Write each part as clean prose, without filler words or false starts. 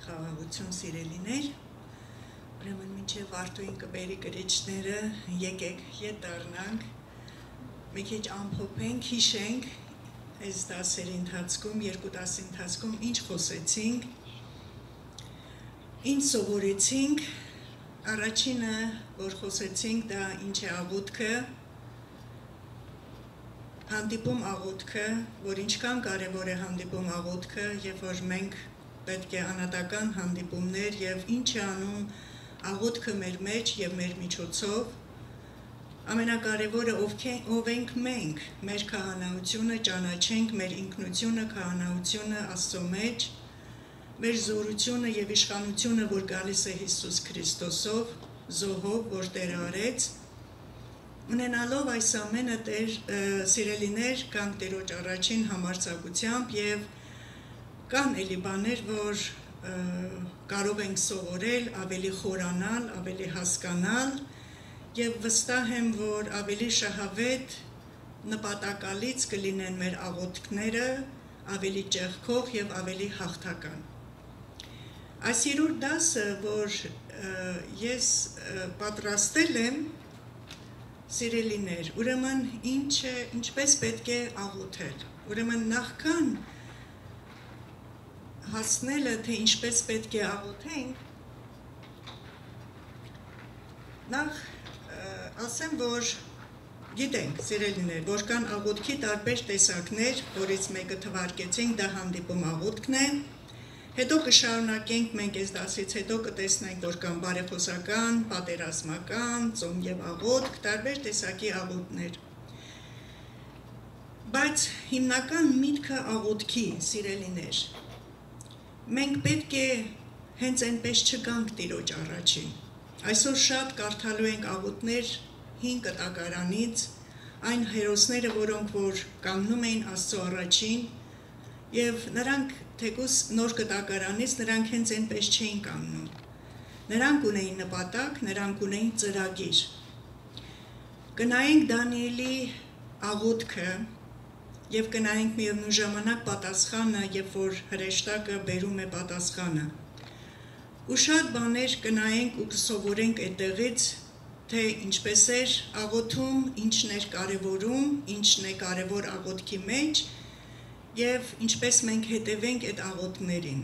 Խաղաղություն սիրելիներ, ուրեմն մինչև Արտույն կբերի կրիչները եկեք ետ դառնանք, մի քիչ ամփոփենք, հիշենք այս դասերի ընթացքում, երկու դասի ընթացքում ինչ խոսեցինք, ինչ սովորեցինք, առաջինը, որ խոսեցինք, դա ինչ է աղոթքը, հանդիպում աղոթքը, որ ինչքան կարևոր է հանդիպում աղոթքը, երբ որ մենք պետք է անհատական հանդիպումներ եւ ինչ է անում աղոթքը մեր մեջ եւ մեր միջոցով, ամենակարևորը ով ենք մենք, մեր քահանայությունը ճանաչենք, մեր ինքնությունը, քահանայությունը Աստծո մեջ, մեր զորությունը եւ իշխանությունը, որ գալիս է Հիսուս Քրիստոսով, զոհով, որ Տերը արեց, ունենալով այս ամենը սիրելիներ կանք Տերոջ առաջին համարձակությամբ եւ կան էլի բաներ, որ կարող ենք սովորել, ավելի խորանալ, ավելի հասկանալ եւ վստահ եմ, որ ավելի շահավետ նպատակալից կլինեն մեր աղոթքները, ավելի ճեղքող եւ ավելի հաղթական։ Այս երրորդ դասը, որ ես պատրաստել եմ, սիրելիներ, ուրեմն ինչպես պետք է աղոթել, ուրեմն նախքան հասնելը, թե ինչպես պետք է աղոթենք, նախ ասեմ, որ գիտենք, սիրելիներ, որ կան աղոթքի տարբեր տեսակներ, որից մեկը թվարկեցինք, դա հանդիպում աղոթքն է, հետո կշարունակենք մենք այս դասից հետո կտեսնենք, որ կան բարեխոսական, պատերազմական, ծոմ եւ աղոթք, տարբեր տեսակի աղոթքներ։ Բայց հիմնական միտքը աղոթքի, սիրելիներ, մենք պետք է հենց այնպես չգանք Տիրոջ առաջին։ Այսօր շատ կարդալու ենք աղոթքներ 5 կտակարանից, այն հերոսները, որոնք որ կանգնում էին Աստծո առաջին, եւ նրանք թեկուզ նոր կտակարանից նրանք հենց այնպես չէին կանգնում։ Նրանք ունեին նպատակ, նրանք ունեին ծրագիր։ Կնայենք Դանիելի աղոթքը եւ կնայենք միևնույն ժամանակ պատասխանը, երբ որ հրեշտակը բերում է պատասխանը։ Ու շատ բաներ կնայենք ու կսովորենք այդտեղից, թե ինչպես էր աղոթում, ինչն էր կարևորում, ինչն է կարևոր աղոթքի մեջ եւ ինչպես մենք հետևենք այդ աղոթքներին։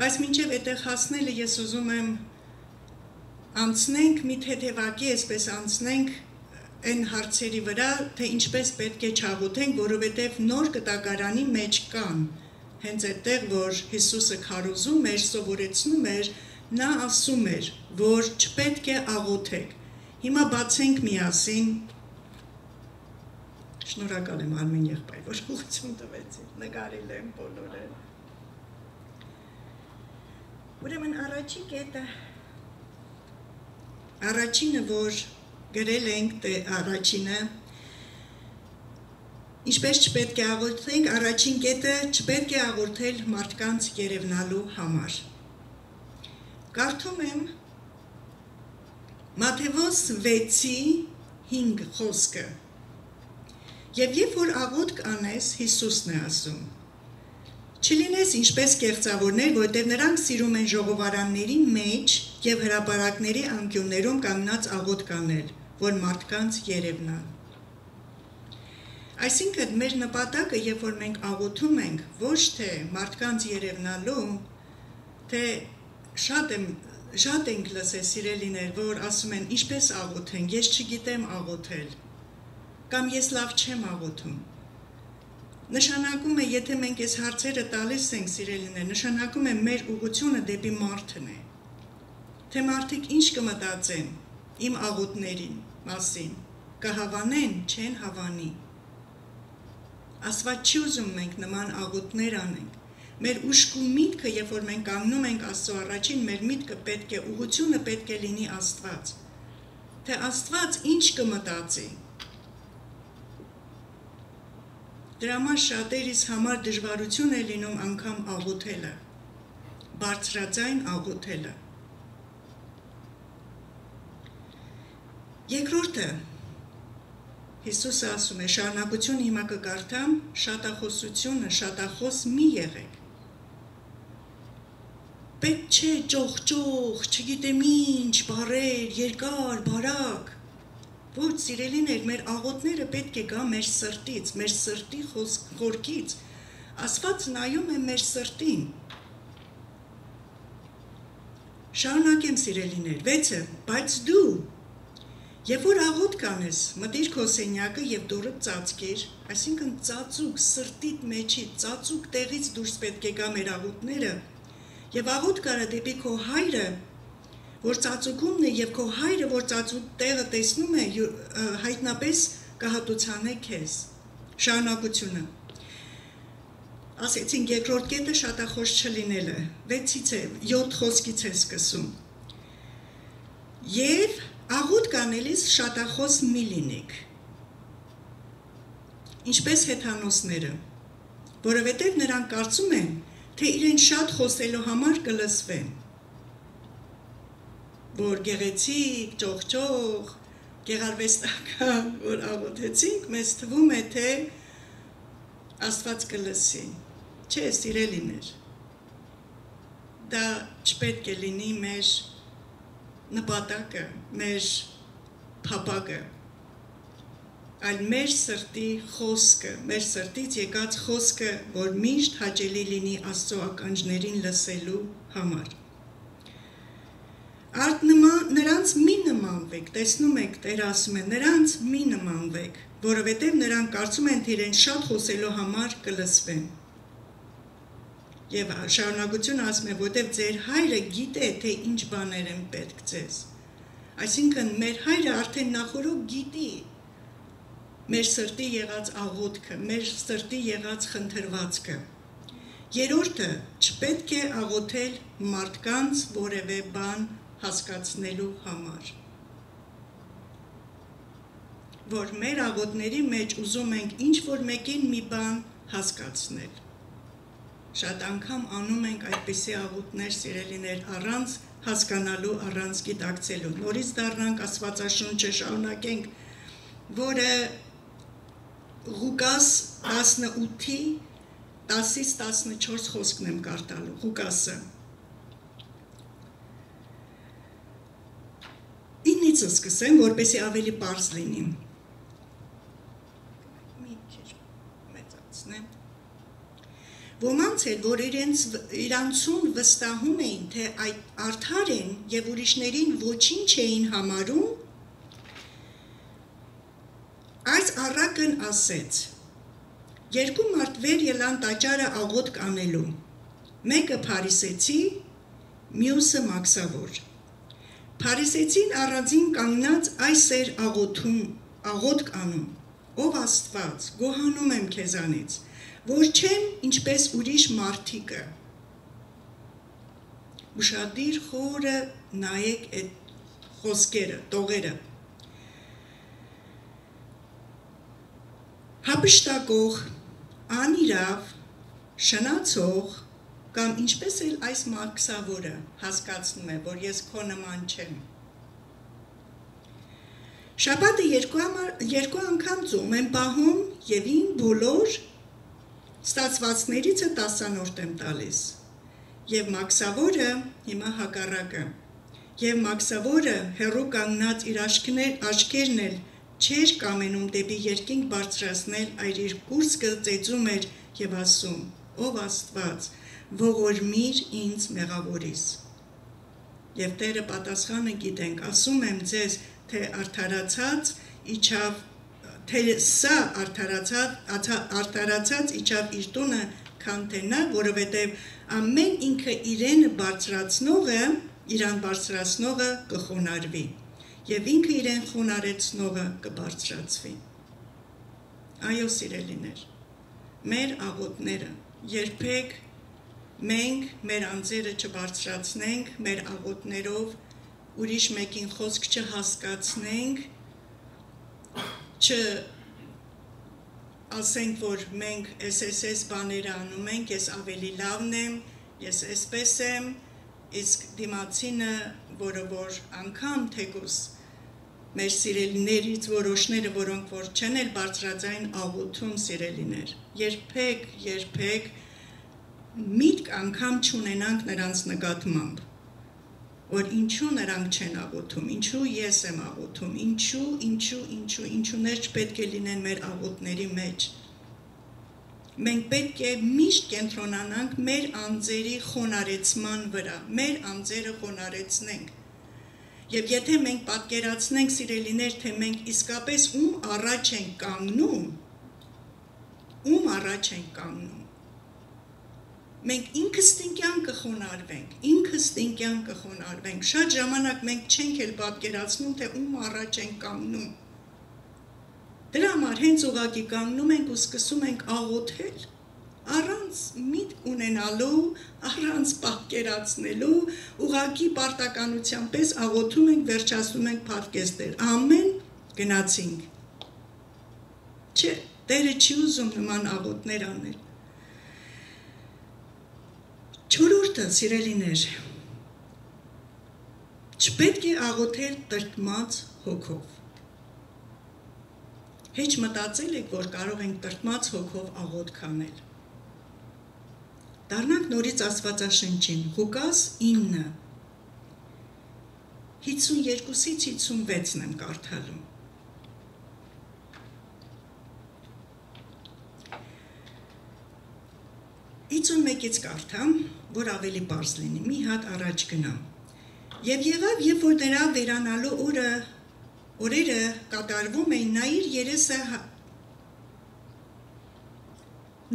Բայց մինչեւ այդտեղ հասնելը ես ուզում եմ անցնենք մի թեթևակի, այսպես անցնենք այն հարցերի վրա, թե ինչպես պետք է չաղոթենք, որովհետեւ նոր կտակարանի մեջ կան հենց այդտեղ, որ Հիսուսը քարոզում էր, սովորեցնում էր, նա ասում էր, որ չպետք է աղոթեք։ Հիմա բացենք միասին։ Շնորհակալ եմ Արմեն եղբայր, որ ուղղություն տվեցին, նկարել եմ բոլորը։ Ուրեմն առաջին կետը, առաջինը, որ գրել ենք, առաջինը, ինչպես չպետք է աղոթենք, առաջին կետը չպետք է աղոթել մարդկանց երևնալու համար։ Կարդում եմ Մատթեոս 6:5 խոսքը։ Եվ երբ որ աղոթք անես, Հիսուսն է ասում. Չլինես ինչպես կեղծավորներ, որտեղ նրանք սիրում են ժողովարանների մեջ եւ հրապարակների անկյուններում կանգնած աղոթք անել, որ մարդկանց երևնան։ Այսինքն մեր նպատակը, երբ որ մենք աղոթում ենք, ոչ թե մարդկանց երևնալու, թե շատ ենք լսել սիրելիներ, որ ասում են ինչպես աղոթենք, ես չգիտեմ աղոթել, կամ ես լավ չեմ աղոթում։ Նշանակում է, եթե մենք այս հարցերը տալիս ենք սիրելիներ, նշանակում է մեր ուղղությունը դեպի մարդն է։ Թե մարդիկ ինչ կմտածեն իմ աղոթքներին մասին, կհավանեն, չեն հավանի։ Աստված չի ուզում մենք նման աղոթքներ անենք։ Մեր ուշք ու միտքը, երբ որ մենք կանգնում ենք Աստծո առաջին, մեր միտքը պետք է, ուղղությունը պետք է լինի Աստված։ Թե Աստված ինչ կմտածի։ Դրա համար շատերիս համար դժվարություն է լինում անգամ աղոթելը, բարձրաձայն աղոթելը։ Երկրորդը, Հիսուսը ասում է, շարունակությունը հիմա կկարդամ, շատախոսությունը, շատախոս մի եղեք։ պետք չէ ճոխ, չգիտեմ ինչ, բարեր, երկար, բարակ, ոչ սիրելիներ, մեր աղոթները պետք է գա մեր սրտից, մեր սրտի խորքից, Աստված նայում է մեր սրտին, շարունակեմ սիրելիներ, 6-ը, բայց դու, երբ որ աղոթք անես, մտիր քո սենյակը և դուռը ծածկիր, այսինքն ծածուկ սրտիդ մեջից, ծածուկ տեղից դուրս պետք է գա մեր աղոթները, և աղոթք արա դեպի քո հայրը, որ ծածուկումն է և քո հայրը, որ ծածուկ տեղը տեսնում է, հայտնապես կհատուցանե քեզ, շարունակությունը, ասեցինք երկրորդ կետը շատախոս չլինելը, 7 խոսքից է սկսում, և աղոթք անելիս շատախոս մի լինեք, ինչպես հեթանոսները, որովհետև նրանք կարծում են, թե իրեն շատ խոսելու համար կլսվեն, որ գեղեցիկ, ճոխ, գեղարվեստական, որ աղոթեցինք, մեզ թվում է, թե Աստված կլսի, չէ, սիրելիներ, դա չպետք է լինի մեր նպատակը, մեր փափագը, այլ մեր սրտի խոսքը, մեր սրտից եկած խոսքը, որ միշտ հաճելի լինի Աստծո ականջներին լսելու համար։ Նրանց մի նմանվեք, տեսնում եք, Տերը ասում է, նրանց մի նմանվեք, որովհետև նրանք կարծում են, թե իրեն շատ խոսելու համար կլսվեն։ Եվ շարունակությունը ասում է, որտև ձեր հայրը գիտե, թե ինչ բաներ են պետք ձեզ։ Այսինքն, մեր հայրը արդեն նախորոք գիտի մեր սրտի եղած աղոթքը, մեր սրտի եղած խնդրվածքը։ Երրորդը, չպետք է աղոթել մարդկանց որևէ բան հասկացնելու համար։ Որ մեր աղոթների մեջ ուզում ենք ինչ-որ մեկին մի բան հասկացնել։ Շատ անգամ անում ենք այդպիսի աղոթներ, սիրելիներ, առանց հասկանալու, առանց գիտակցելու։ Նորից դառնանք Աստվածաշունչը շարունակենք, որը Ղուկաս 18-ի 10-ից 14 խոսքն եմ կարդալու, Ղուկասը։ 9-ից սկսեմ, որպեսզի ավելի պարզ լինի։ Ոմանց էլ, որ իրանցուն վստահում էին, թե այդ արդար են և ուրիշներին ոչինչ էին համարում, այս առակն ասեց, երկու մարդ վեր ելան տաճարը աղոթք անելու, մեկը փարիսեցի, մյուսը մաքսավոր։ Փարիսեցին առանձին կանգնած այս էր աղոթք անում, ով Աստված, գոհանում եմ քեզանից, որ չեմ ինչպես ուրիշ մարդիկը։ Ուշադիր խորը նայեք այդ խոսքերը, տողերը։ Հապշտակող, անիրավ, շնացող, կամ ինչպես էլ այս մաքսավորը հասկացնում է, որ ես քո նման չեմ։ Շաբաթը երկու անգամ ծոմ եմ պահում և իմ բոլոր ստացվածներիցը 10-րդ եմ տալիս, և մաքսավորը հիմա հակառակը, և մաքսավորը հեռու կանգնած իր աչքերն էլ չէր կամենում դեպի երկինք բարձրացնել, այլ իր կուրծքը ծեծում էր և ասում, ով Աստված, ողորմիր ինձ մեղավորիս։ Եվ Տերը պատասխանը գիտենք, ասում եմ ձեզ, թե արդարացած իջավ թե սա արդարացած իջավ իր տունը, քան թե նա, որովհետև ամեն ինքը իրեն բարձրացնողը կխոնարհվի, և ինքը իրեն խոնարհեցնողը կբարձրացվի։ Այո, սիրելիներ, մեր աղոթները երբեք մենք մեր անձերը չբարձրացնենք, մեր աղոթներով ուրիշ մեկին խոսք չհասկացնենք, ասենք, որ մենք ես բաները անում ենք, ես ավելի լավն եմ, ես այսպես եմ, իսկ դիմացինը, որը որ անգամ թեկուզ մեր սիրելիներից որոշները, որոնք որ չեն էլ բարձրաձայն աղոթում սիրելիներ, երբեք միտք անգամ չունենանք նրանց նկատմամբ, որ ինչու նրանք չեն աղոթում, ինչու ես եմ աղոթում, ինչուներ չպետք է լինեն մեր աղոթների մեջ։ Մենք պետք է միշտ կենտրոնանանք մեր անձերի խոնարեցման վրա, մեր անձերը խոնարեցնենք։ Եվ եթե մենք պատկերացնենք, սիրելիներ, թե մենք իսկապես ում առաջ ենք կանգնում, մենք ինքստինքյան կխոնարհվենք, շատ ժամանակ մենք չենք էլ պատկերացնում, թե ում առաջ ենք կանգնում։ Դրա համար հենց ուղղակի կանգնում ենք ու սկսում ենք աղոթել, առանց միտք ունենալու, առանց պատկերացնելու, ուղղակի պարտականության պես աղոթում ենք, վերջացնում ենք փառքեստեր։ Ամեն գնացինք։ Չէ, Տերը չի ուզում նման աղոթներ անել։ Չորրորդը, սիրելիներ, չպետք է աղոթել տրտմած հոգով։ Հեչ մտածել եք, որ կարող ենք տրտմած հոգով աղոթք անել։ Դառնանք նորից Աստվածաշնչին, Ղուկաս 9, 52-ից 56-ն եմ կարդալու։ Իցուն մեկից կարդամ, որ ավելի պարզ լինի, մի հատ առաջ գնամ։ Եվ եղավ, երբ որ նրա վերանալու օրերը կատարվում էին,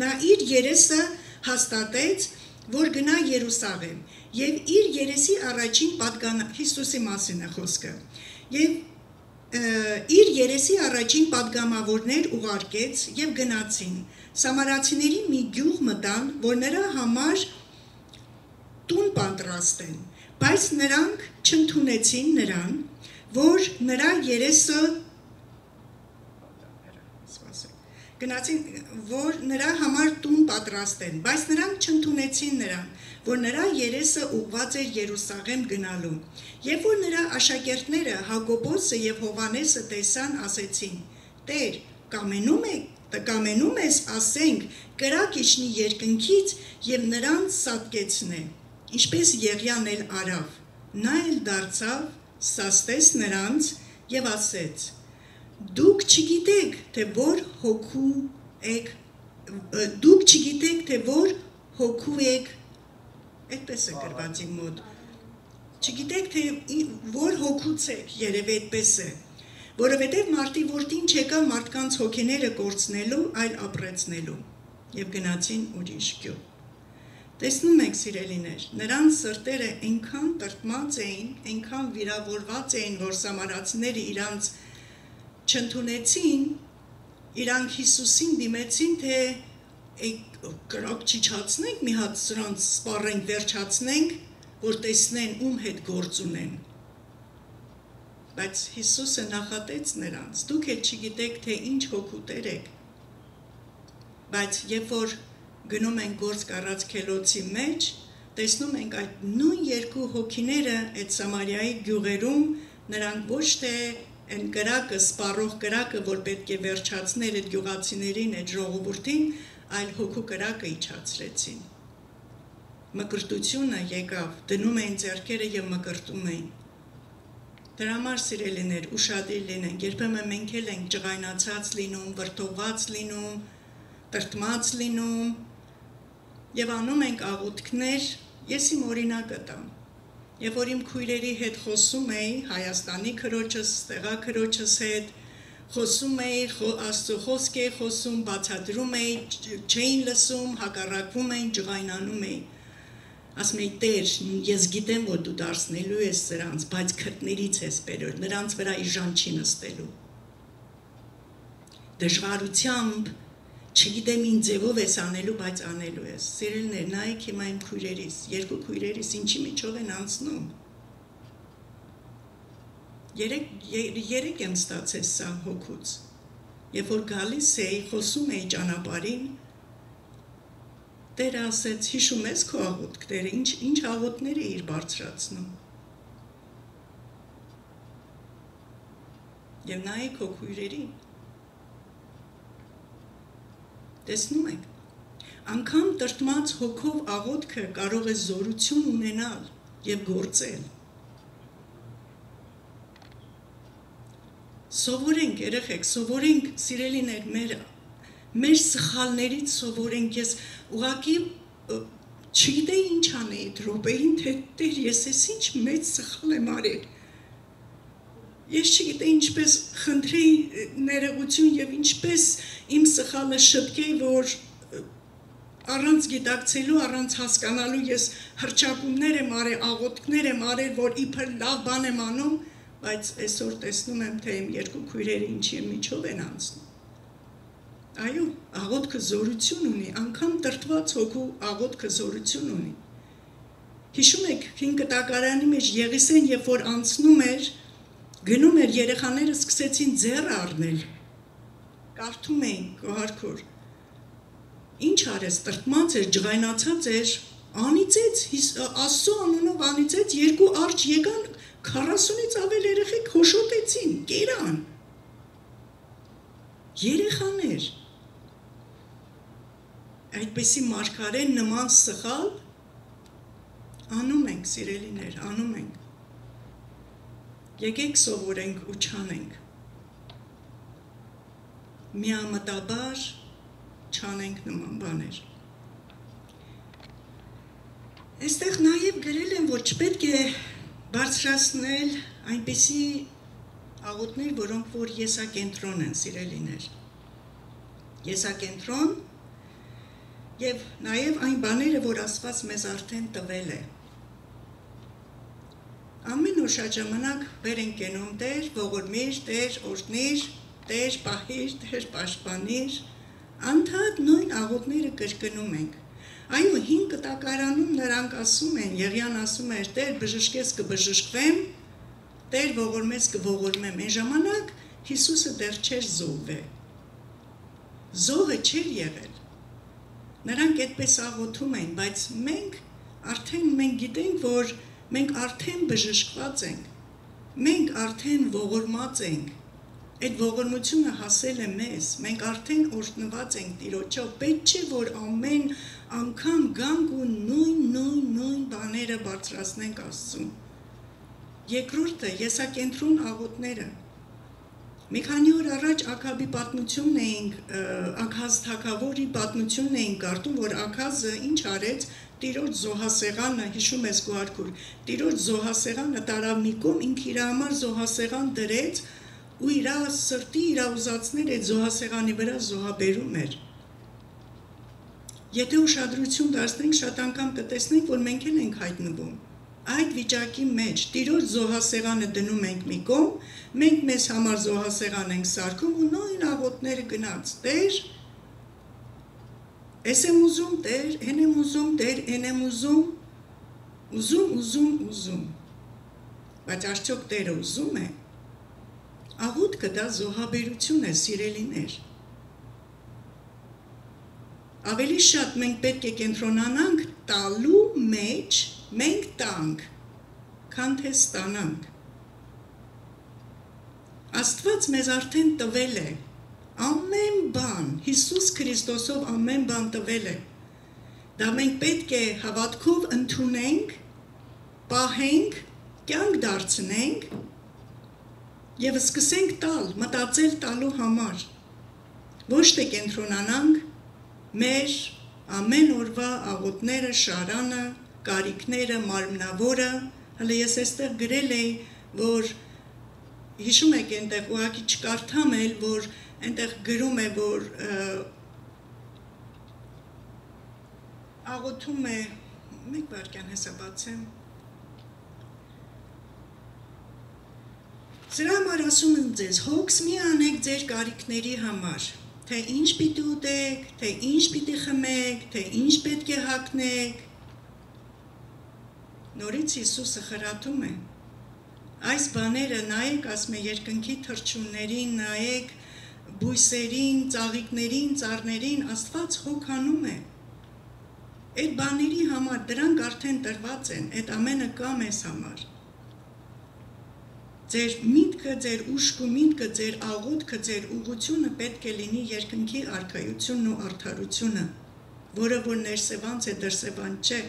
նա իր երեսը հաստատեց, որ գնա Երուսաղեմ, եւ իր երեսի առաջին Հիսուսի մասին է խոսքը, եւ իր երեսի առաջին պատգամավորներ ուղարկեց եւ գնացին։ Սամարացիների մի գյուղ մտան, որ նրա համար տուն պատրաստեն, բայց նրանք չընդունեցին նրան, որ նրա երեսը գնացին, որ նրա համար տուն պատրաստեն, բայց նրանք չընդունեցին նրան, որ նրա երեսը ուղղված էր Երուսաղեմ գնալու։ Երբ որ նրա աշակերտները Հակոբոսը եւ Հովհաննեսը տեսան, ասեցին. Տեր, կամենում ես, ասենք, կրակ իջնի երկնքից եւ նրանց սատկեցնե, ինչպես Եղիան էլ արավ։ Նա էլ դարձավ, սաստեց նրանց եւ ասեց. Դուք չգիտեք, թե որ հոգու եք, այդպես է գրված իմ մոտ, չգիտեք, թե որ հոգուց եք, երևի այդպես է, որովհետև մարդի որդին չեկավ մարդկանց հոգիները կորցնելու, այլ ապրեցնելու, եւ գնացին ուրիշ գյուղ։ Տեսնում եք, սիրելիներ, նրանց սրտերը այնքան տրտմած էին, այնքան վիրավորված էին, որ սամարացիները իրանց չընդունեցին, իրանք Հիսուսին դիմեցին, թե կրակ չիջացնենք, մի հատ սրանց սպառենք, վերջացնենք, որ տեսնեն ում հետ գործ ունեն։ Բայց Հիսուսը նախատեց նրանց, դուք էլ չգիտեք, թե ինչ հոգուտեր եք։ Բայց երբ որ գնում ենք գործ կառած քելոցի մեջ, տեսնում ենք այդ նույն երկու հոգիները այդ Սամարիայի գյուղերում, նրանք ոչ թե այն կրակը, սպառող կրակը, որ պետք է վերջացներ այդ գյուղացիներին, այդ ժողովրդին, այլ հոգու կրակը իջացրեցին։ Մկրտությունը եկավ, դնում էին ձեռքերը եւ մկրտում էին։ Դրա համար, սիրելիներ, ուշադիր լինենք, երբեմն մենք էլ ենք ջղայնացած լինում, վրդովված լինում, տրտմած լինում եւ անում ենք աղոթքներ, ես իմ օրինակը տամ։ Երբ որ իմ քույրերի հետ խոսում էի, Հայաստանի քրոջս, տեղա քրոջս հետ, խոսում էի, Աստծո խոսք էի խոսում, բացատրում էի, չէին լսում, հակառակվում էին, ջղայնանում էին։ Ասում էի, Տեր, ես գիտեմ, որ դու դարձնելու ես սրանց, բայց քրտներից ես բերել, նրանց վրա իժան չի նստելու։ Դժվարությամբ, չգիտեմ ինչ ձևով ես անելու, բայց անելու ես։ Սիրելիներ, նայեք հիմա իմ քույրերիս, երկու քույրերիս ինչի միջով են անցնում։ Երեք եմ ստացել սա հոգուց։ Երբ որ գալիս էի, խոսում էի ճանապարհին, Տերը ասեց, հիշում ես քո աղոթքները, ինչ աղոթքներ էիր բարձրացնում։ Եվ նայեք քո քույրերին։ Տեսնում եք, անգամ տրտմած հոգով աղոթքը կարող է զորություն ունենալ եւ գործել։ Սովորենք երեխեք, սովորենք սիրելիներ մեր սխալներից սովորենք, ես ուղղակի չգիտեի ինչ անեի րոպեին, թե Տեր ես ինչ մեծ սխալ եմ արել։ Ես չգիտեի ինչպես խնդրեի ներողություն եւ ինչպես իմ սխալը շտկեի, որ առանց գիտակցելու, առանց հասկանալու ես հրճակումներ եմ արել, աղոթքներ եմ արել, որ իբր լավ բան եմ անում, բայց այսօր տեսնում եմ, թե իմ երկու քույրերը ինչի միջով են անցնում։ Այո, աղոթքը զորություն ունի, անգամ տրտված հոգու աղոթքը զորություն ունի։ Հիշում եք, 5 տակարանի մեջ Եղիսեն, երբ որ անցնում էր, գնում էր, երեխաները սկսեցին ձեռ առնել։ Կարդում էին գոհարքոր։ Ինչ արեց, տրտմած էր, ջղայնացած էր, անիծեց, Աստծո անունով անիծեց, երկու արջ եկան, 40-ից ավել երեխեք հոշոտեցին, կերան։ Երեխաներ։ Այդպիսի մարգարեն նման սխալ անում ենք, սիրելիներ, անում ենք։ Եկեք սովորենք ու չանենք։ Միամտաբար չանենք նման բաներ։ Այստեղ նաև գրել են, որ չպետք է բարձրացնել այնպիսի աղոթներ, որոնք որ եսակենտրոն են, սիրելիներ։ Եսակենտրոն եւ նաև այն բաները, որ Աստված մեզ արդեն տվել է։ Ամեն օր շատ ժամանակ վեր են կենում Տեր, ողորմիր, Տեր, օրհնիր, Տեր, պահիր, Տեր, պաշտպանիր, անդադ նույն աղոթները կրկնում ենք։ Այո, 5 տակարանում նրանք ասում են, Եղիան ասում էր, Տեր, բժշկես կբժշկվեմ, Տեր, ողորմես կողորմեմ։ Այն ժամանակ Հիսուսը դեռ չէր զոհվել։ Զոհը չէր եղել։ Նրանք այդպես աղոթում են, բայց մենք գիտենք, որ մենք արդեն բժշկված ենք, մենք արդեն ողորմած ենք, այդ ողորմությունը հասել է մեզ, մենք արդեն օրհնված ենք Տիրոջով, պետք չէ, որ ամեն անգամ գանք ու նույն բաները բարձրացնենք Աստծուն։ Երկրորդը, եսակենտրոն աղոթները։ Մի քանի օր առաջ Աքաբի պատմությունն էինք, Աքազ թագավորի պատմությունն էինք կարդում, որ Աքազը ինչ արեց, Տիրոջ զոհասեղանը, հիշում ես գոհարքուր, Տիրոջ զոհասեղանը տարավ մի կողմ, ինքը իր համար զոհասեղան դրեց ու իր սրտի իր ուզածները այդ զոհասեղանի վրա զոհաբերում էր։ Եթե ուշադրություն դարձնենք, շատ անգամ կտեսնենք, որ մենք էլ ենք հայտնվում այդ վիճակի մեջ, Տիրոջ զոհասեղանը դնում ենք մի կողմ, մենք մեզ համար զոհասեղան ենք սարքում ու նույն աղոթները գնաց, Տեր, ես եմ ուզում, Տեր, են եմ ուզում, Տեր, են եմ ուզում, բայց արդյոք Տերը ուզում է, աղոթքը դա զոհաբերություն է, սիրելիներ։ Ավելի շատ մենք պետք է կենտրոնանանք տալու մեջ, մենք տանք, քան թե ստանանք։ Աստված մեզ արդեն տվել է, ամեն բան, Հիսուս Քրիստոսով ամեն բան տվել է, դա մենք պետք է հավատքով ընդունենք, պահենք, կյանք դարձնենք և սկսենք տալ, մտածել տալու համար, ոչ թե կենտրոնանանք մեր ամեն օրվա աղոթները, շարանը, կարիքները, մարմնավորը, հələ ես այստեղ գրել էի, որ հիշում եք այնտեղ ուղղակի չկարդամ էլ, որ այնտեղ գրում է, որ աղոթում է, մեկ վայրկյան հեսա բացեմ, սրա համար ասում եմ ձեզ, հոգս մի անեք ձեր կարիքների համար, թե ինչ պիտի ուտեք, թե ինչ պիտի խմեք, թե ինչ պետք է հագնեք, նորից Հիսուսը խրատում է, այս բաները նայեք, ասում է երկնքի թռչուններին, նայեք բույսերին, ծաղիկներին, ծառներին, Աստված հոգանում է, այդ բաների համար, դրանք արդեն տրված են, այդ ամենը կա մեզ համար, ձեր միտքը, ձեր ուշքը, միտքը, ձեր աղոթքը, ձեր ուղղությունը պետք է լինի երկնքի արքայությունն ու արդարությունը, որը որ ներսևանց է, դրսևանց չէ,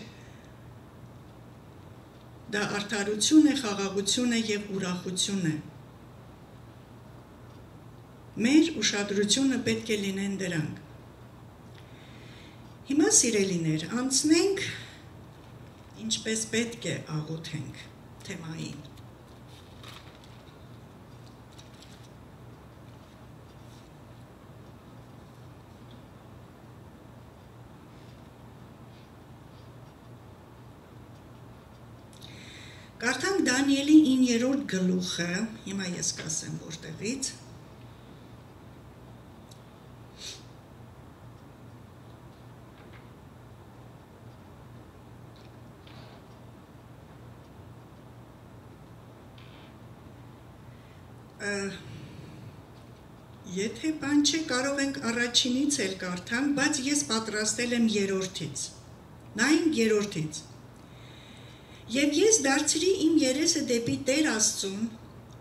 դա արդարություն է, խաղաղություն է և ուրախություն է։ Մեր ուշադրությունը պետք է լինեն դրանք։ Հիմա սիրելիներ, անցնենք, ինչպես պետք է աղոթենք թեմային։ Կարդանք Դանիելի 9-րդ գլուխը, հիմա ես կասեմ որտեղից։ Եթե բան չէ, կարող ենք առաջինից էլ կարդանք, բայց ես պատրաստել եմ երրորդից։ Նայենք երրորդից։ Եվ ես դարձրի իմ երեսը դեպի Տեր Աստծուն,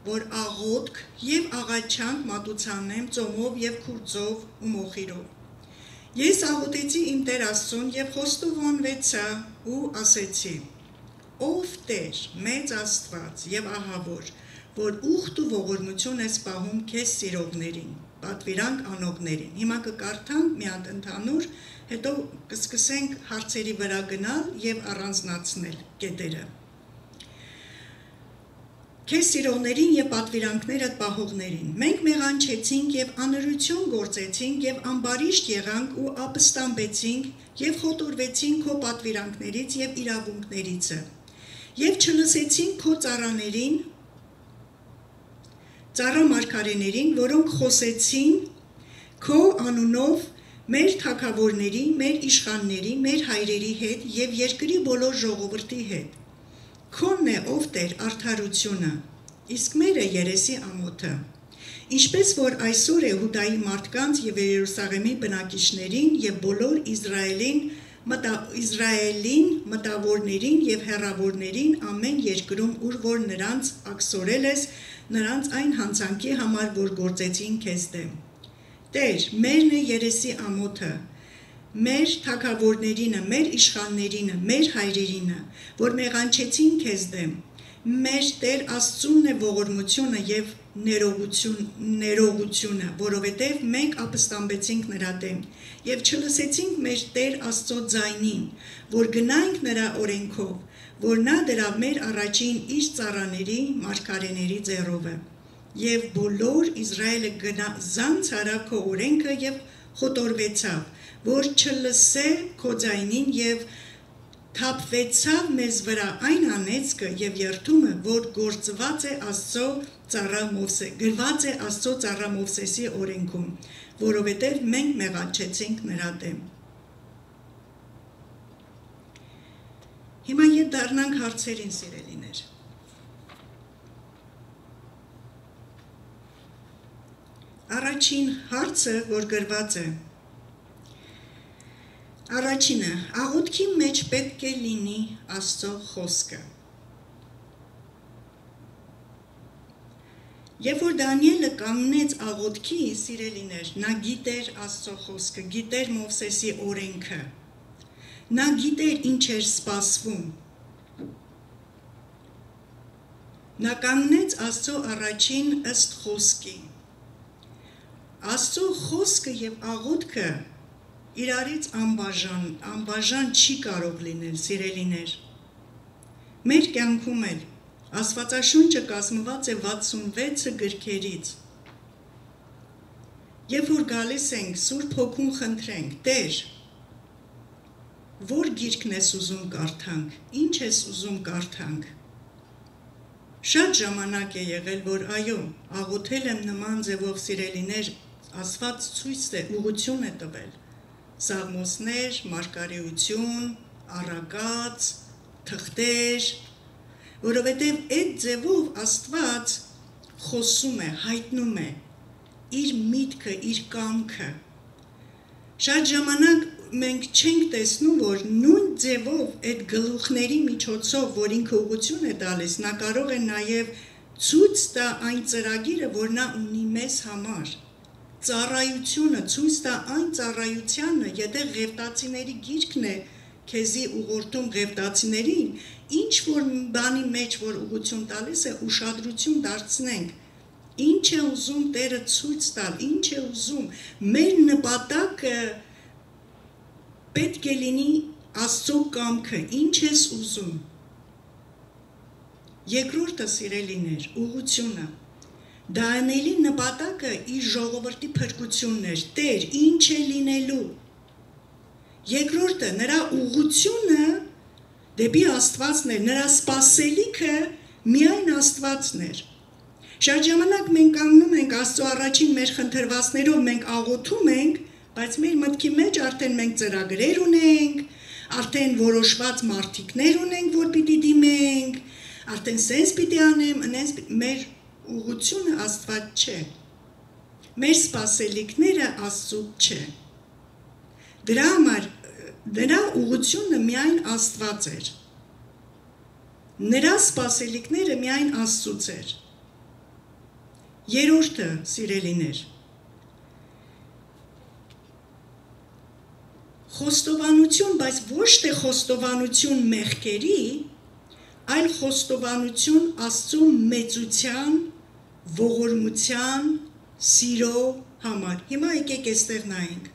որ աղոթք և աղաչանք մատուցանեմ ծոմով և քուրձով ու մոխիրով։ Ես աղոթեցի իմ Տեր Աստծուն և խոստովանվեցա ու ասեցի. Ով Տեր, մեծ Աստված և ահավոր, որ ուխտ ու ողորմություն ես պահում քեզ սիրողներին, պատվիրանք անողներին։ Հիմա կկարդանք մի հատ ընդհանուր, հետո կսկսենք հարցերի վրա գնալ և առանձնացնել կետերը։ Քեզ սիրողներին և պատվիրանքներդ պահողներին, մենք մեղանչեցինք և անըրություն գործեցինք և ամբարիշտ եղանք ու ապստամբեցինք և խոտորվեցինք քո պատվիրանքներից և իրավունքներիցը և չլսեցինք քո ծառամարգարեներին, որոնք խոսեցին քո անունով մեր թագավորների, մեր իշխանների, մեր հայրերի հետ և երկրի բոլոր ժողովրդի հետ։ Քոնն է, ով Տեր, արդարությունը, իսկ մերը երեսի ամոթը։ Ինչպես որ այսօր է Հուդայի մարդկանց և Երուսաղեմի բնակիչներին և բոլոր Իսրայելին մտավորներին և հեռավորներին ամեն երկրում, ուր որ նրանց աքսորել ես, նրանց այն հանցանքի համար, որ գործեցին քեզ դեմ։ Տեր, մերն է երեսի ամոթը, մեր թագավորներինը, մեր իշխաններինը, մեր հայրերինը, որ մեղանչեցին քեզ դեմ, մեր Տեր Աստծունն է ողորմությունը և ներողությունը, որովհետև մենք ապստամբեցինք նրա դեմ և չլսեցինք մեր Տեր Աստծո ձայնին, որ գնայինք նրա օրենքով, որ նա դրավ մեր առաջին իր ծառաների, մարգարեների ձեռովը։ Եվ բոլոր Իսրայելը զանց արավ քո օրենքը և խոտորվեցավ, որ չլսե քո ձայնին և թափվեցավ մեզ վրա այն անեծքը և երդումը, որ գրված է Աստծո ծառա Մովսեսի օրենքում, որովհետև մենք մեղանչեցինք նրա դեմ։ Հիմա ետ դառնանք հարցերին, սիրելիներ։ Առաջին հարցը, որ գրված է, առաջինը, աղոթքի մեջ պետք է լինի Աստծո խոսքը։ Երբ որ Դանիելը կանգնեց աղոթքի, սիրելիներ, նա գիտեր Աստծո խոսքը, գիտեր Մովսեսի օրենքը, նա գիտեր ինչ էր սպասվում։ Նա կանգնեց Աստծո առաջին ըստ խոսքի։ Աստծո խոսքը և աղոթքը իրարից անբաժան չի կարող լինել, սիրելիներ։ Մեր կյանքում էլ Աստվածաշունչը կազմված է 66 գրքերից։ Երբ որ գալիս ենք Սուրբ Հոգուն խնդրենք, Տեր, որ գիրքն ես ուզում կարդանք, ինչ ես ուզում կարդանք։ Շատ ժամանակ է եղել, որ այո, աղոթել եմ նման ձևով, սիրելիներ, Աստված ցույց է, ուղղություն է տվել։ Սաղմոսներ, մարգարեություն, առակաց, թղթեր, որովհետև այդ ձևով Աստված խոսում է, հայտնում է իր միտքը, իր կամքը։ Շատ ժամանակ մենք չենք տեսնում, որ նույն ձևով այդ գլուխների միջոցով, որ ինքը ուղղություն է տալիս, նա կարող է նաև ցույց տա այն ծրագիրը, որ նա ունի մեզ համար, ծառայությունը, ցույց տա այն ծառայությանը, եթե Ղևտացիների գիրքն է քեզի ուղղորդում Ղևտացիներին, ինչ որ բանի մեջ որ ուղղություն տալիս է, ուշադրություն դարձնենք, ինչ է ուզում Տերը ցույց տալ, ինչ է ուզում, մեր նպատակը պետք է լինի Աստծո կամքը, ինչ ես ուզում։ Երկրորդը սիրելիներ, ուղղությունը։ Դանիելի նպատակը իր ժողովրդի փրկությունն էր, Տեր, ինչ է լինելու։ Երկրորդը նրա ուղղությունը դեպի Աստվածն էր, նրա սպասելիքը միայն Աստվածն էր։ Շատ ժամանակ մենք կանգնում ենք Աստծո առաջին մեր խնդրվածներով, մենք աղոթում ենք, բայց մեր մտքի մեջ արդեն մենք ծրագրեր ունենք, արդեն որոշված մարտիկներ ունենք, որ պիտի դիմենք, արդեն սենց պիտի անեմ, մեր ուղղությունը Աստված չէ, մեր սպասելիքները Աստծուց չէ, դրա համար նրա ուղղությունը միայն Աստված էր, նրա սպասելիքները միայն Աստծուց էր, երրորդը սիրելիներ, խոստովանություն, բայց ոչ թե խոստովանություն մեղքերի, այլ խոստովանություն Աստծո մեծության, ողորմության, սիրո համար։ Հիմա եկեք այստեղ նայենք։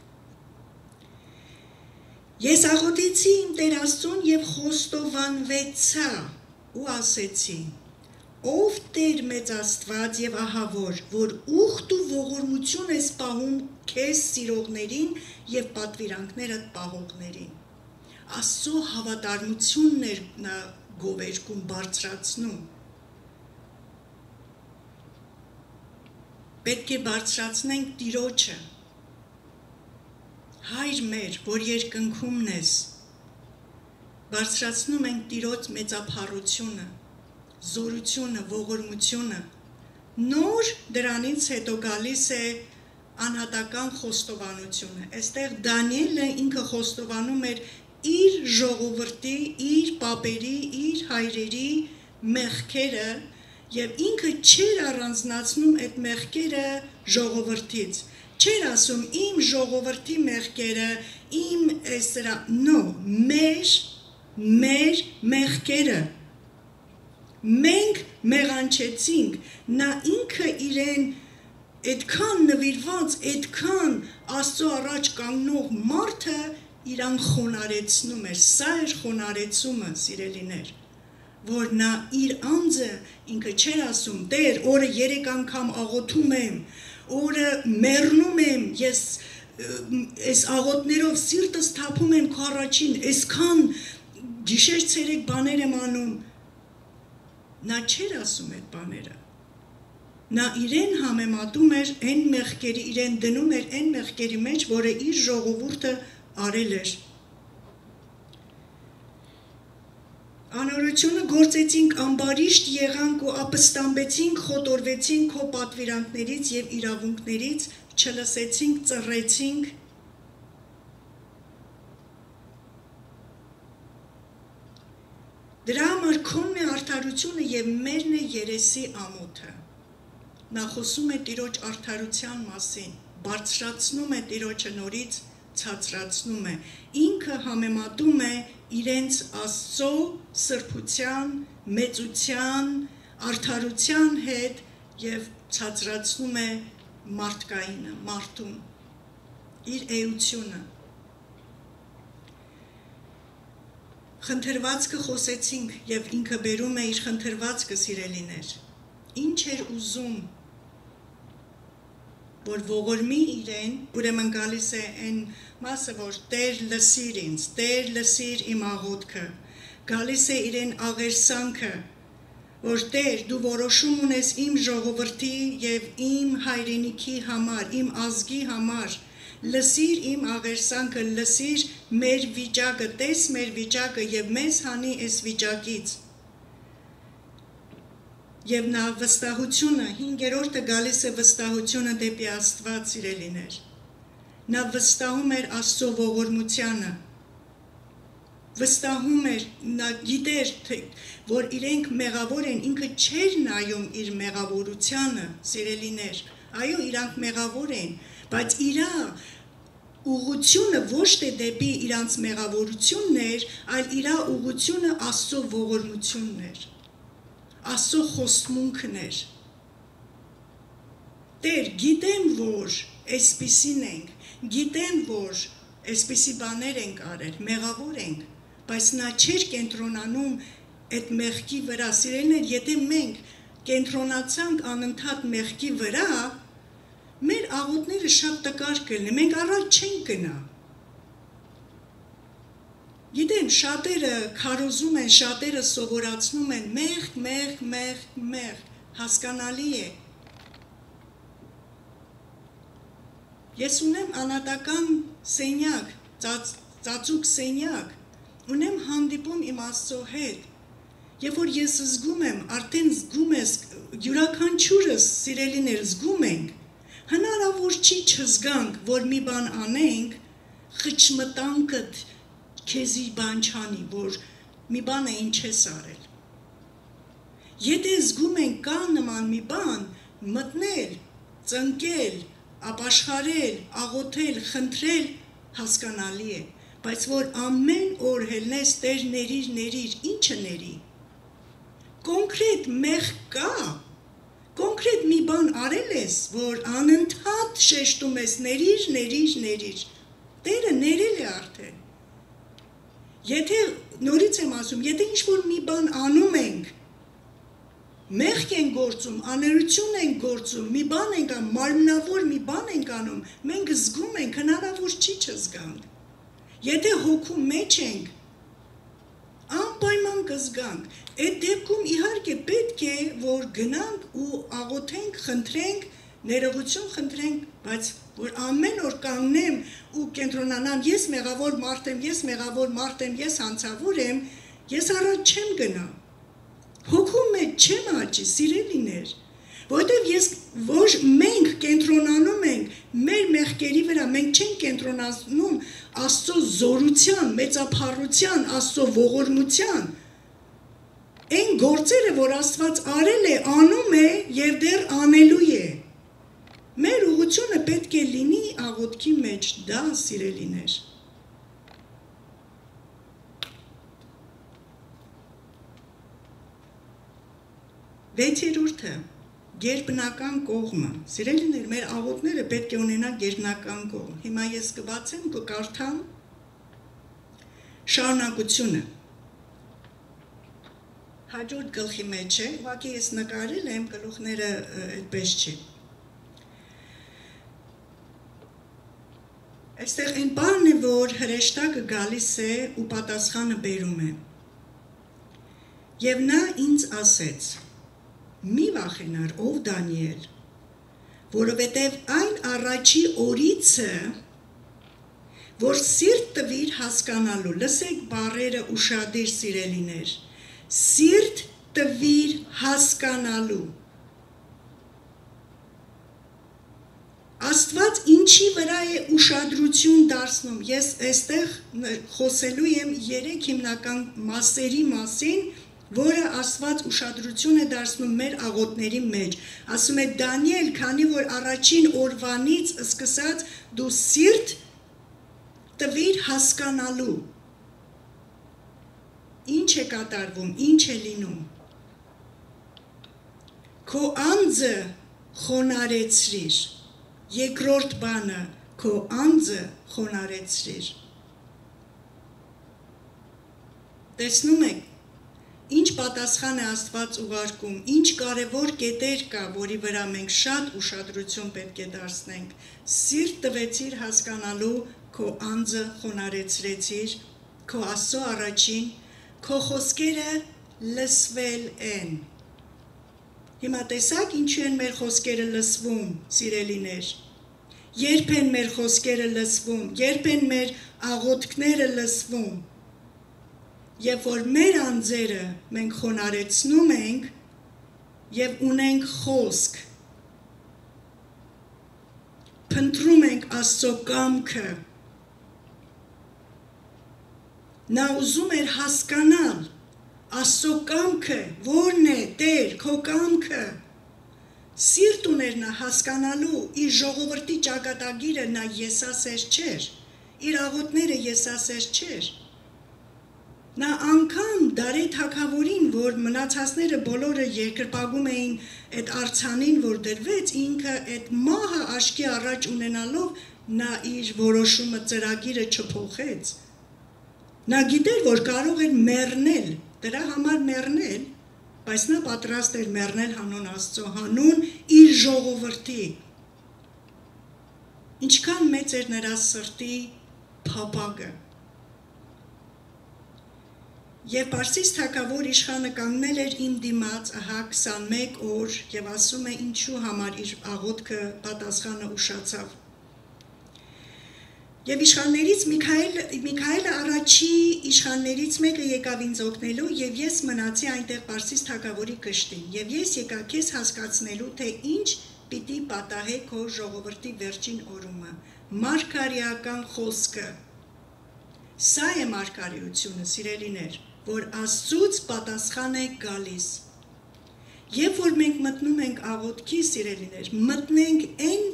Ես աղոթեցի իմ Տեր Աստծուն և խոստովանվեցա ու ասեցի. Ով Տեր մեծ Աստված և ահավոր, որ ուխտ ու ողորմություն ես պահում քեզ սիրողներին և պատվիրանքներդ պահողներին։ Աստծո հավատարմությունն էր նա գովերգում, բարձրացնում։ Պետք է բարձրացնենք Տիրոջը։ Հայր մեր, որ երկնքումն ես, բարձրացնում ենք Տիրոջ մեծափառությունը, զորությունը, ողորմությունը, նոր դրանից հետո գալիս է անհատական խոստովանությունը, այստեղ Դանիելը ինքը խոստովանում էր իր ժողովրդի, իր պապերի, իր հայրերի մեղքերը և ինքը չէր առանձնացնում այդ մեղքերը ժողովրդից, չէր ասում իմ ժողովրդի մեղքերը, իմ էսրա, նո, մեր մեղքերը, մենք մեղանչեցինք, նա ինքը իրեն այդքան նվիրված, այդքան Աստծո առաջ կանգնող մարդը իրան խոնարեցնում էր, սա էր խոնարեցումը, սիրելիներ, որ նա իր անձը ինքը չէր ասում, Տեր, օրը 3 անգամ աղոթում եմ, օրը մեռնում եմ, ես այս աղոթներով սիրտս թափում եմ քո առաջին, այսքան գիշեր ցերեկ բաներ եմ անում, նա չէր ասում այդ բաները, նա իրեն համեմատում էր այն մեղքերի, իրեն դնում էր այն մեղքերի մեջ, որը իր ժողովուրդը արել էր։ Անօրությունը գործեցինք, ամբարիշտ եղանք ու ապստամբեցինք, խոտորվեցինք քո պատվիրանքներից և իրավունքներից, չլսեցինք, ծռեցինք։ Դրա համար քոնն է արդարությունը և մերն է երեսի ամոթը։ Նա խոսում է Տիրոջ արդարության մասին, բարձրացնում է Տիրոջը նորից, ցածրացնում է, ինքը համեմատում է իրենց Աստծո սրբության, մեծության, արդարության հետ և ցածրացնում է մարդկայինը, մարդուն, իր էությունը։ Խնդրվածքը խոսեցինք և ինքը բերում է իր խնդրվածքը, սիրելիներ, ինչ էր ուզում, որ ողորմի իրեն, ուրեմն գալիս է այն մասը, որ Տեր լսիր ինձ, Տեր լսիր իմ աղոթքը, գալիս է իրեն աղերսանքը, որ Տեր դու որոշում ունես իմ ժողովրդի և իմ հայրենիքի համար, իմ ազգի համար, լսիր իմ աղերսանքը, լսիր մեր վիճակը, տես մեր վիճակը և մեզ հանի այս վիճակից։ Եվ նա վստահությունը, 5-րդը գալիս է վստահությունը դեպի Աստված, սիրելիներ։ Նա վստահում էր Աստծո ողորմությանը, վստահում էր, նա գիտեր, որ իրենք մեղավոր են, ինքը չէր նայում իր մեղավորությանը, սիրելիներ, այո, իրանք մեղավոր են, բայց իրա ուղղությունը ոչ թե դեպի իրանց մեղավորությունն էր, այլ իրա ուղղությունը Աստծո ողորմությունն էր, Աստծո խոստմունքն էր։ Տեր, գիտեմ, որ այսպիսին ենք, գիտեմ, որ այսպիսի բաներ ենք արել, մեղավոր ենք, բայց նա չէր կենտրոնանում այդ մեղքի վրա, սիրելիներ, եթե մենք կենտրոնացանք անընդհատ մեղքի վրա, մեր աղոթները շատ տկար կլինի, մենք առաջ չենք գնա։ Գիտեմ, շատերը քարոզում են, շատերը սովորացնում են, մեղք, հասկանալի է։ Ես ունեմ անհատական սենյակ, ծածուկ սենյակ, ունեմ հանդիպում իմ Աստծո հետ, երբ որ ես զգում եմ, արդեն զգում ես, յուրաքանչյուրս սիրելիներ զգում ենք, հնարավոր չի չզգանք, որ մի բան անենք, խճմտանքդ քեզի բան չանի, որ մի բան է ինչ ես արել։ Եթե զգում ենք կա նման մի բան, մտնել, ծնկել, ապաշխարել, աղոթել, խնդրել, հասկանալի է, բայց որ ամեն օր հելնես Տեր ներիր, ինչը ների։ Կոնկրետ մեղք կա, կոնկրետ մի բան արել ես, որ անընդհատ շեշտում ես ներիր, Տերը ներել է արդեն։ Եթե, նորից եմ ասում, եթե ինչ-որ մի բան անում ենք, մեղք են գործում, աներություն են գործում, մի բան ենք անում, մարմնավոր մի բան ենք անում, մենք զգում ենք, հնարավոր չի չզգանք։ Եթե հոգու մեջ ենք, անպայման կզգանք, այդ դեպքում իհարկե պետք է, որ գնանք ու աղոթենք, խնդրենք, ներողություն խնդրենք, բայց որ ամեն օր կանգնեմ ու կենտրոնանամ, ես մեղավոր մարդ եմ, ես հանցավոր եմ, ես առաջ չեմ գնա։ Հոգու մեջ չեմ աճի, սիրելիներ, որովհետև ոչ մենք կենտրոնանում ենք մեր մեղքերի վրա, մենք չենք կենտրոնանում Աստծո զորության, մեծափառության, Աստծո ողորմության, այն գործերը, որ Աստված արել է, անում է և դեռ անելու է։ Մեր ուղղությունը պետք է լինի աղոթքի մեջ, դա սիրելիներ։ Վեցերորդը, գերբնական կողմը, սիրելիներ, մեր աղոթները պետք է ունենան գերբնական կողմ։ Հիմա ես կբացեմ, կկարդամ շարունակությունը։ Հաջորդ գլխի մեջ է, ուղղակի ես նկարել եմ, գլուխները այդպես չի։ Այստեղ այն բանն է, որ հրեշտակը գալիս է ու պատասխանը բերում է։ Եվ նա ինձ ասեց. մի վախենար, ով Դանիել, որովհետև այն առաջի օրիցը, որ սիրտ տվիր հասկանալու, լսեք բառերը ուշադիր սիրելիներ, սիրտ տվիր հասկանալու, Աստված ինչի վրա է ուշադրություն դարձնում, ես այստեղ խոսելու եմ 3 հիմնական մասերի մասին, որը Աստված ուշադրություն է դարձնում մեր աղոթների մեջ, ասում է Դանիել, քանի որ առաջին օրվանից սկսած դու սիրտ տվիր հասկանալու, ինչ է կատարվում, ինչ է լինում, քո անձը խոնարեցրիր, երկրորդ բանը, քո անձը խոնարեցրիր, տեսնում եք, ինչ պատասխան է Աստված ուղարկում, ինչ կարևոր կետեր կա, որի վրա մենք շատ ուշադրություն պետք է դարձնենք, սիրտ տվեցիր հասկանալու, քո անձը խոնարեցրեցիր, քո Աստծո առաջին, քո խոսքերը լսվել են։ Հիմա տեսակ ինչու են մեր խոսքերը լսվում, սիրելիներ, երբ են մեր խոսքերը լսվում, երբ են մեր աղոթքները լսվում, Եվ որ մեր անձերը մենք խոնարեցնում ենք և ունենք խոսք, փնտրում ենք Աստծո կամքը, նա ուզում էր հասկանալ Աստծո կամքը, որն է Տեր, քո կամքը, սիրտ ունես էր նա հասկանալու իր ժողովրդի ճակատագիրը, նա եսասեր չէր, իր աղոթները եսասեր չէր։ Նա անգամ Դարեյ թագավորին, որ մնացածները բոլորը երկրպագում էին այդ արձանին, որ դրվեց, ինքը այդ մահը աչքի առաջ ունենալով նա իր որոշումը ծրագիրը չփոխեց։ Նա գիտեր, որ կարող էր մեռնել, դրա համար մեռնել, բայց նա պատրաստ էր մեռնել հանուն Աստծո, հանուն իր ժողովրդի։ Ինչքան մեծ էր նրա սրտի փափագը։ Եվ Պարսից թագավոր իշխանը կանգնել էր իմ դիմաց, ահա 21 օր, եւ ասում է ինչու համար իր աղոթքը պատասխանը ուշացավ։ Եվ իշխաններից Միքայելը առաջի իշխաններից մեկը եկավ ինձ օգնելու, եւ ես մնացի այնտեղ Պարսից թագավորի կշտին, եւ ես եկա քեզ հասկացնելու, թե ինչ պիտի պատահե քո ժողովրդի վերջին օրումը, մարգարեական խոսքը։ Սա է մարգարեությունը, սիրելիներ, որ Աստծուց պատասխան է գալիս։ Երբ որ մենք մտնում ենք աղոթքի, սիրելիներ, մտնենք այն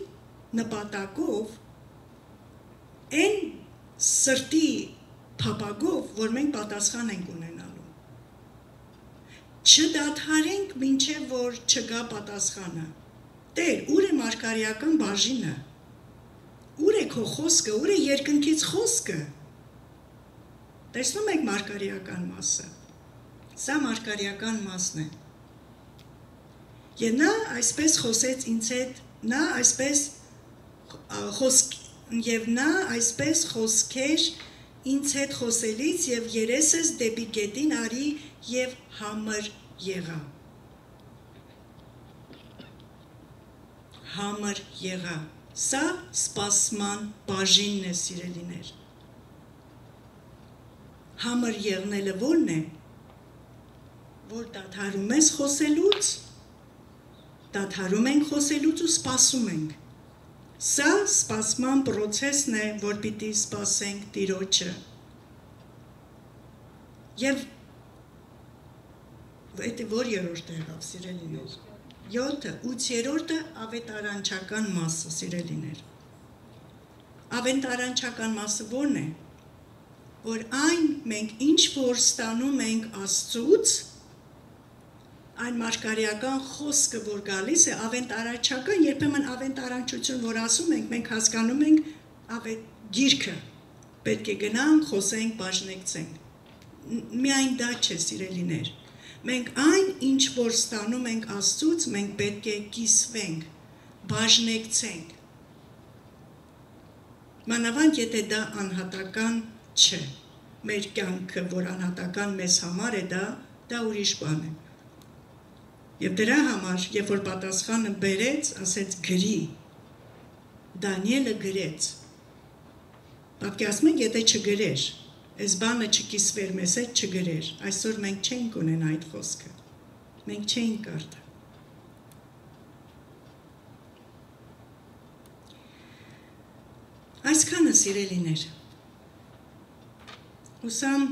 նպատակով, այն սրտի փափագով, որ մենք պատասխան ենք ունենալու։ Չդադարենք մինչև որ չգա պատասխանը։ Տեր, ուր է մարգարեական բաժինը։ Ուր է քո խոսքը, ուր է երկնքից խոսքը։ Տեսնում եք մարգարեական մասը։ Սա մարգարեական մասն է։ Եվ նա այսպես խոսեց ինձ հետ, նա այսպես խոսքեր ինձ հետ խոսելից եւ երեսս դեպի գետին արի եւ համր եղա։ Համր եղա։ Սա սպասման բաժինն է, սիրելիներ։ Համր եղնելը ո՞րն է, որ դադարում ես խոսելուց, դադարում ենք խոսելուց ու սպասում ենք։ Սա սպասման պրոցեսն է, որ պիտի սպասենք Տիրոջը։ Եվ այդ որ երրորդ եղավ, սիրելիներ։ 7-ը, 8-րդը ավետարանչական մասը, սիրելիներ։ Ավետարանչական մասը ո՞րն է, որ այն մենք ինչ որ ստանում ենք Աստծուց, այն մարգարեական խոսքը, որ գալիս է, ավետարանչական, երբեմն ավետարանչություն, որ ասում ենք, մենք հասկանում ենք գիրքը, պետք է գնանք, խոսենք, բաժնեկցենք։ Միայն դա չէ, սիրելիներ։ Մենք այն, ինչ որ ստանում ենք Աստծուց, մենք պետք է կիսվենք, բաժնեկցենք։ Մանավանդ եթե դա անհատական չէ, մեր կյանքը, որ անհատական մեզ համար է, դա ուրիշ բան է։ Եվ դրա համար, երբ որ պատասխանը բերեց, ասեց գրի, Դանիելը գրեց։ Պատկերացնում եք, եթե չգրեր, այս բանը չկիսվեր մեզ հետ, չգրեր, այսօր մենք չենք ունենա այդ խոսքը, մենք չենք կարդա։ Այսքանը, սիրելիներ, ուսամ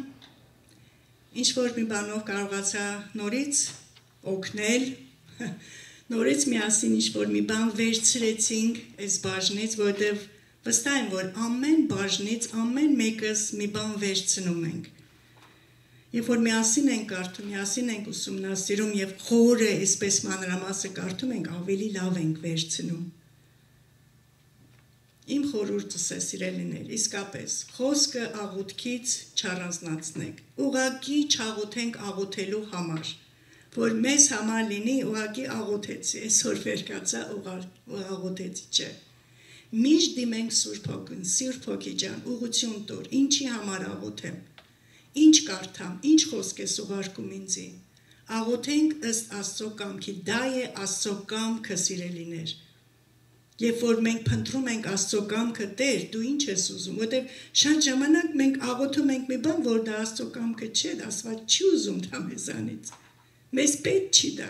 ինչ-որ մի բանով կարողացա նորից օգնել, նորից միասին ինչ-որ մի բան վերցրեցինք այս բաժնից, որտև վստահ եմ, որ ամեն բաժնից, ամեն մեկս մի բան վերցնում ենք։ Երբ որ միասին ենք կարդում, միասին ենք ուսումնասիրում և խորը այսպես մանրամասը կարդում ենք, ավելի լավ ենք վերցնում։ Իմ խորհուրդս է, սիրելիներ, իսկապես, խոսքը աղոթքից չառանձնացնենք, ուղղակի չաղոթենք աղոթելու համար, որ մեզ համար լինի ուղղակի աղոթեցի, այսօր վեր կացա աղոթեցի չէ։ Միշտ դիմենք Սուրբ Հոգուն, Սուրբ Հոգի ջան, ուղղություն տուր, ինչի համար աղոթեմ, ինչ կարդամ, ինչ խոսք ես ուղարկում ինձի։ Աղոթենք ըստ Աստծո կամքի, դա է Աստծո կամքը, սիրելիներ։ Երբ որ մենք փնտրում ենք Աստծո կամքը, Տեր, դու ինչ ես ուզում, որտեղ շատ ժամանակ մենք աղոթում ենք մի բան, որ դա Աստծո կամքը չէ, Աստված չի ուզում դա մեզանից։ Մեզ պետք չի դա։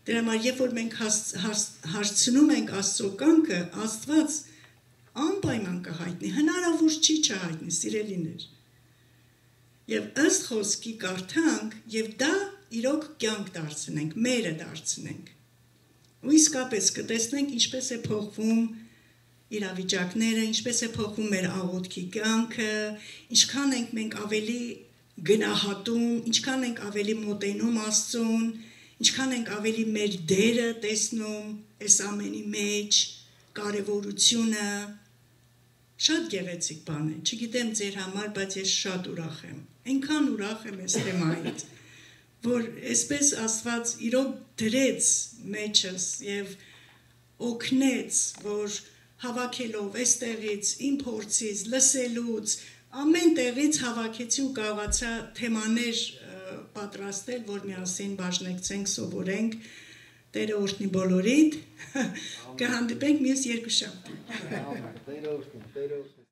Դրա համար, երբ որ մենք հարցնում ենք Աստծո կամքը, Աստված անպայման կհայտնի, հնարավոր չի չհայտնի, սիրելիներ։ Եվ ըստ խոսքի կարդանք, եւ դա իրոք կյանք դարձնենք, մերը դարձնենք։ ու իսկապես կտեսնենք ինչպես է փոխվում իրավիճակները, ինչպես է փոխվում մեր աղոթքի կյանքը, ինչքան ենք մենք ավելի գնահատում, ինչքան ենք ավելի մոտենում Աստծուն, ինչքան ենք ավելի մեր դերը տեսնում այս ամենի մեջ, կարևորությունը, շատ գեղեցիկ բան է, չգիտեմ ձեր համար, բայց ես շատ ուրախ եմ, այնքան ուրախ եմ այս թեմայից, որ այսպես Աստված իրոք դրեց մեջս և օգնեց, որ հավաքելով այստեղից, իմ փորձից, լսելուց, ամեն տեղից հավաքեցի ու կարողացա թեմաներ պատրաստել, որ միասին բաժնեկցենք, սովորենք, Տերը օրհնի բոլորիդ, կհանդիպենք մյուս երկուշաբթի։